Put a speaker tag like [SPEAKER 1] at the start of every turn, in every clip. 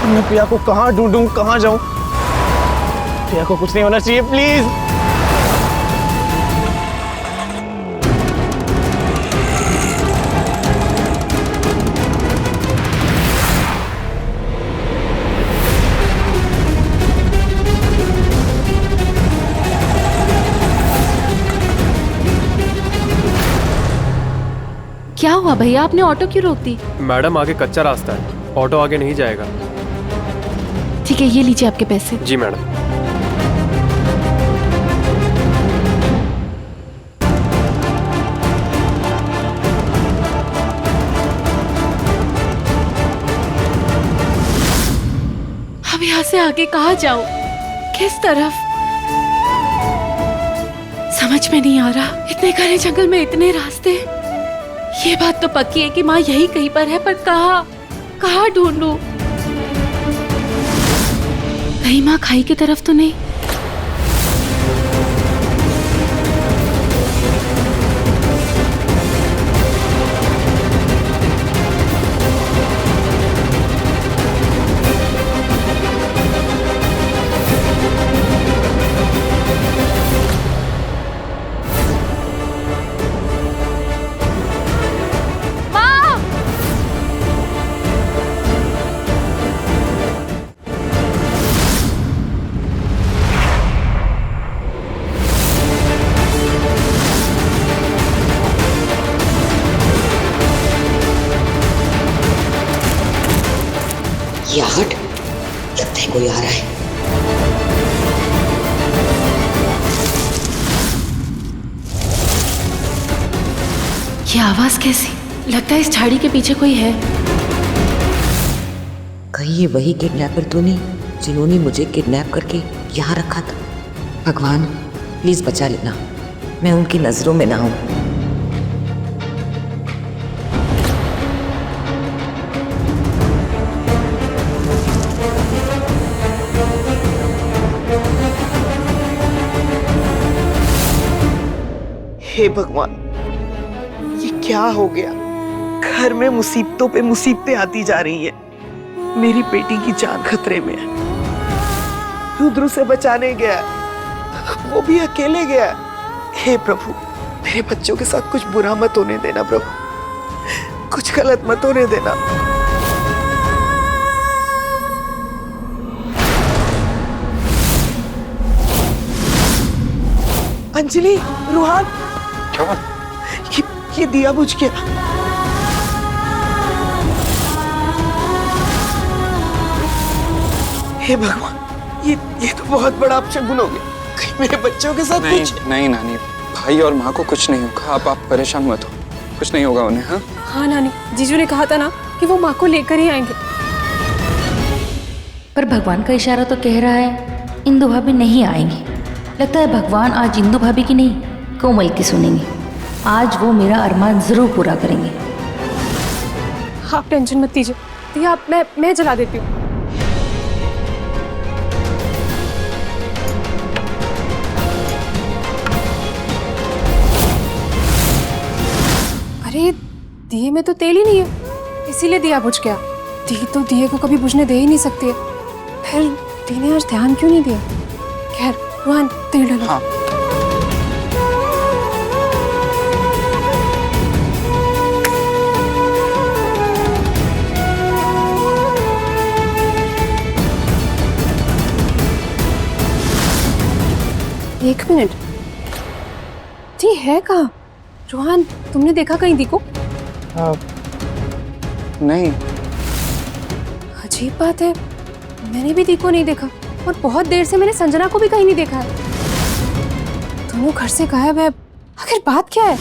[SPEAKER 1] मैं प्रिया को कहाँ ढूंढूं, कहाँ जाऊं? प्रिया को कुछ नहीं होना चाहिए, प्लीज।
[SPEAKER 2] क्या हुआ भैया, आपने ऑटो क्यों रोक दी?
[SPEAKER 3] मैडम आगे कच्चा रास्ता है, ऑटो आगे नहीं जाएगा।
[SPEAKER 2] ठीक है, ये लीजिए आपके पैसे।
[SPEAKER 3] जी मैडम।
[SPEAKER 2] अब यहाँ से आगे कहाँ जाऊं, किस तरफ समझ में नहीं आ रहा। इतने घने जंगल में इतने रास्ते। ये बात तो पक्की है कि माँ यही कहीं पर है, पर कहाँ ढूंढूं? कहीं माँ खाई की तरफ तो नहीं?
[SPEAKER 4] ये आहट, लगता है कोई आ रहा है।
[SPEAKER 2] ये आवाज कैसी? लगता है इस झाड़ी के पीछे कोई है।
[SPEAKER 4] कहीं ये वही किडनैपर तो नहीं जिन्होंने मुझे किडनैप करके यहाँ रखा था? भगवान प्लीज बचा लेना, मैं उनकी नजरों में ना हूं।
[SPEAKER 1] हे भगवान, ये क्या हो गया? घर में मुसीबतों पे मुसीबतें आती जा रही हैं। मेरी बेटी की जान खतरे में है। रुद्र से बचाने गया, वो भी अकेले गया। हे प्रभु, मेरे बच्चों के साथ कुछ बुरा मत होने देना प्रभु, कुछ गलत मत होने देना। अंजलि, रूहान, ये दिया बुझ गया। हे भगवान, ये तो बहुत बड़ा अपशगुन हो गया। कहीं मेरे बच्चों के साथ
[SPEAKER 5] नहीं,
[SPEAKER 1] कुछ?
[SPEAKER 5] नहीं नानी, भाई और माँ को कुछ नहीं होगा। आप परेशान मत हो, कुछ नहीं होगा उन्हें। हाँ
[SPEAKER 6] हाँ नानी, जीजू ने कहा था ना कि वो माँ को लेकर ही आएंगे।
[SPEAKER 7] पर भगवान का इशारा तो कह रहा है इंदु भाभी नहीं आएंगी। लगता है भगवान आज इंदु भाभी की नहीं कोमल की सुनेंगे। आज वो मेरा अरमान जरूर पूरा करेंगे।
[SPEAKER 6] आप टेंशन मत लीजिए, दिया आप मैं जला देती हूँ। अरे दिए में तो तेल ही नहीं है, इसीलिए दिया बुझ गया। दी तो दिए को कभी बुझने दे ही नहीं सकती है। फिर दी ने आज ध्यान क्यों नहीं दिया? खैर रोहन, तेल डालो।
[SPEAKER 5] हाँ।
[SPEAKER 6] एक मिनट, दी है कहाँ? रोहन, तुमने देखा कहीं दी को?
[SPEAKER 5] नहीं।
[SPEAKER 6] अजीब बात है, मैंने भी दी को नहीं देखा और बहुत देर से मैंने संजना को भी कहीं नहीं देखा है। दोनों घर से गायब है, आखिर बात क्या है?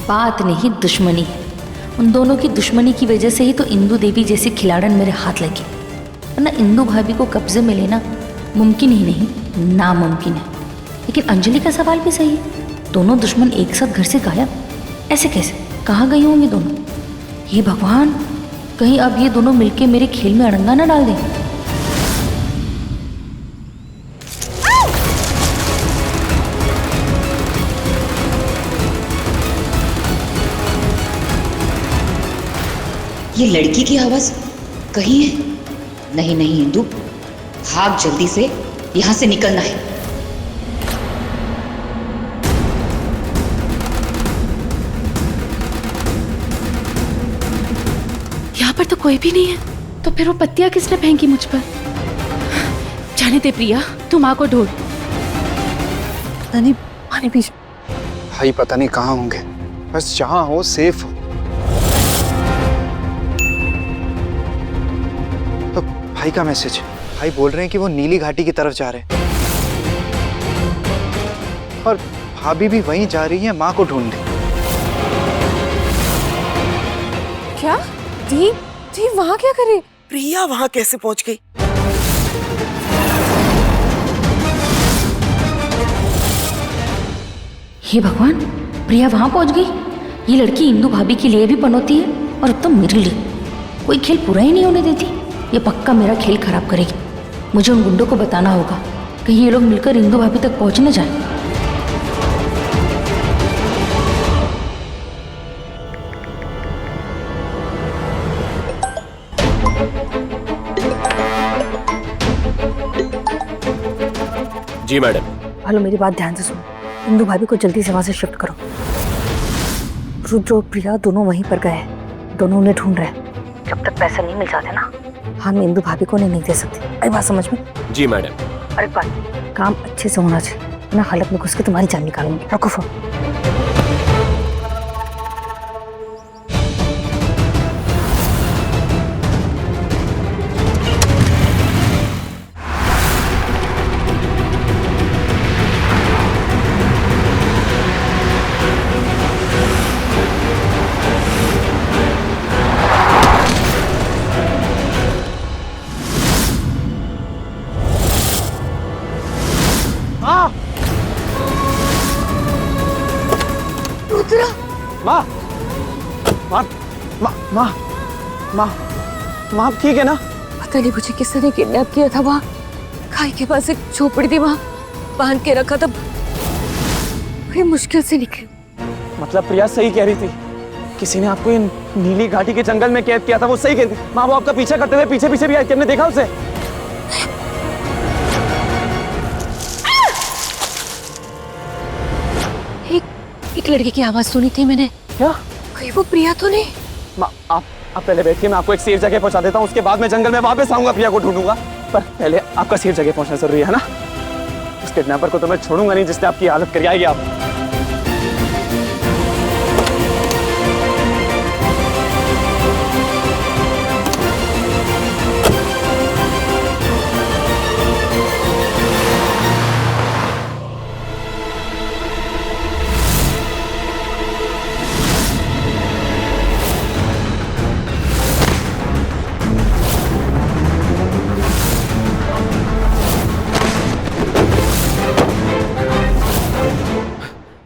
[SPEAKER 7] बात नहीं दुश्मनी है। उन दोनों की दुश्मनी की वजह से ही तो इंदु देवी जैसी खिलाड़न मेरे हाथ लगी, वरना इंदु भाभी को कब्जे में लेना मुमकिन ही नहीं, नामुमकिन है। लेकिन अंजलि का सवाल भी सही है, दोनों दुश्मन एक साथ घर से गायब, ऐसे कैसे? कहाँ गई होंगी दोनों? ये भगवान, कहीं अब ये दोनों मिलके मेरे खेल में अड़ंगा ना डाल दें।
[SPEAKER 4] ये लड़की की आवाज कहीं है? नहीं नहीं इंदु, भाग जल्दी से, यहाँ से निकलना है।
[SPEAKER 2] यहाँ पर तो कोई भी नहीं है, तो फिर वो पत्तियां किसने फेंकी मुझ पर? जाने दे प्रिया, तू माँ को ढूंढ।
[SPEAKER 6] नानी पानी पी।
[SPEAKER 5] भाई पता नहीं कहाँ होंगे, बस जहाँ हो सेफ हो। तो भाई का मैसेज, भाई बोल रहे हैं कि वो नीली घाटी की तरफ जा रहे हैं और भाभी भी वहीं जा रही है माँ को ढूंढने।
[SPEAKER 6] क्या? दी वहाँ क्या करे?
[SPEAKER 1] प्रिया वहां कैसे पहुंच गई?
[SPEAKER 7] हे भगवान, प्रिया वहां पहुंच गई। ये लड़की इंदु भाभी के लिए भी पनौती है और अब तो मेरे लिए। कोई खेल पूरा ही नहीं होने देती। ये पक्का मेरा खेल खराब करेगी। मुझे उन गुंडों को बताना होगा, कहीं ये लोग मिलकर इंदु भाभी तक पहुंच न जाए।
[SPEAKER 3] जी मैडम।
[SPEAKER 6] हेलो, मेरी बात ध्यान से सुनो। इंदु भाभी को जल्दी से वहां से शिफ्ट करो। रुद्र और प्रिया दोनों वहीं पर गए हैं, दोनों उन्हें ढूंढ रहे हैं। जब तक पैसे नहीं मिल जाते ना, हम इंदु भाभी को नहीं दे सकते। आई बात समझ में?
[SPEAKER 3] जी मैडम।
[SPEAKER 6] और एक बात, काम अच्छे से होना चाहिए, ना हालत में घुस के तुम्हारी जान निकालूंगी। रखो फोन।
[SPEAKER 5] माँ माँ माँ माँ माँ माँ ठीक है ना?
[SPEAKER 6] पता नहीं मुझे किसने किडनैप किया था। वहाँ खाई के पास एक झोपड़ी थी, वहाँ बांध के रखा था। बड़ी मुश्किल से निकली।
[SPEAKER 8] मतलब प्रिया सही कह रही थी, किसी ने आपको इन नीली घाटी के जंगल में कैद किया था। वो सही कह रही थी। माँ, वो आपका पीछा करते हुए पीछे पीछे भी आई थी, हमने देखा उसे।
[SPEAKER 6] एक लड़के की आवाज सुनी थी मैंने।
[SPEAKER 8] क्या?
[SPEAKER 6] कहीं वो प्रिया तो नहीं?
[SPEAKER 8] माँ, आप पहले बैठिए, मैं आपको एक सेफ जगह पहुंचा देता हूँ। उसके बाद मैं जंगल में वापस आऊंगा, प्रिया को ढूंढूंगा। पर पहले आपका सेफ जगह पहुंचना जरूरी है ना। उस किडनैपर को तो मैं छोड़ूंगा नहीं जिसने आपकी हालत करी। आइए आप।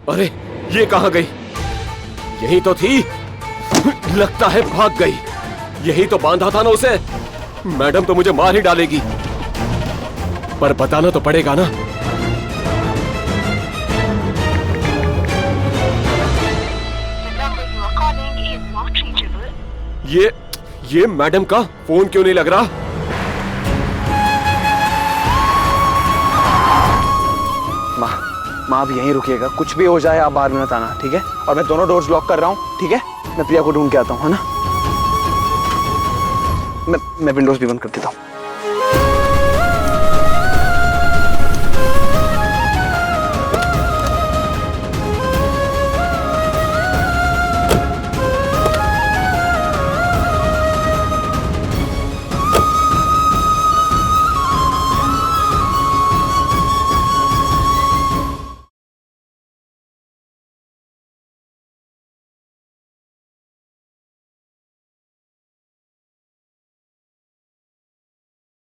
[SPEAKER 3] अरे ये कहाँ गई? यही तो थी। लगता है भाग गई। यही तो बांधा था ना उसे। मैडम तो मुझे मार ही डालेगी, पर बताना तो पड़ेगा ना। ये मैडम का फोन क्यों नहीं लग रहा?
[SPEAKER 8] माँ आप यहीं रुकिएगा, कुछ भी हो जाए आप बाहर में मत आना, ठीक है? और मैं दोनों डोर्स लॉक कर रहा हूँ, ठीक है? मैं प्रिया को ढूंढ के आता हूँ, है ना? मैं विंडोज भी बंद कर देता हूँ।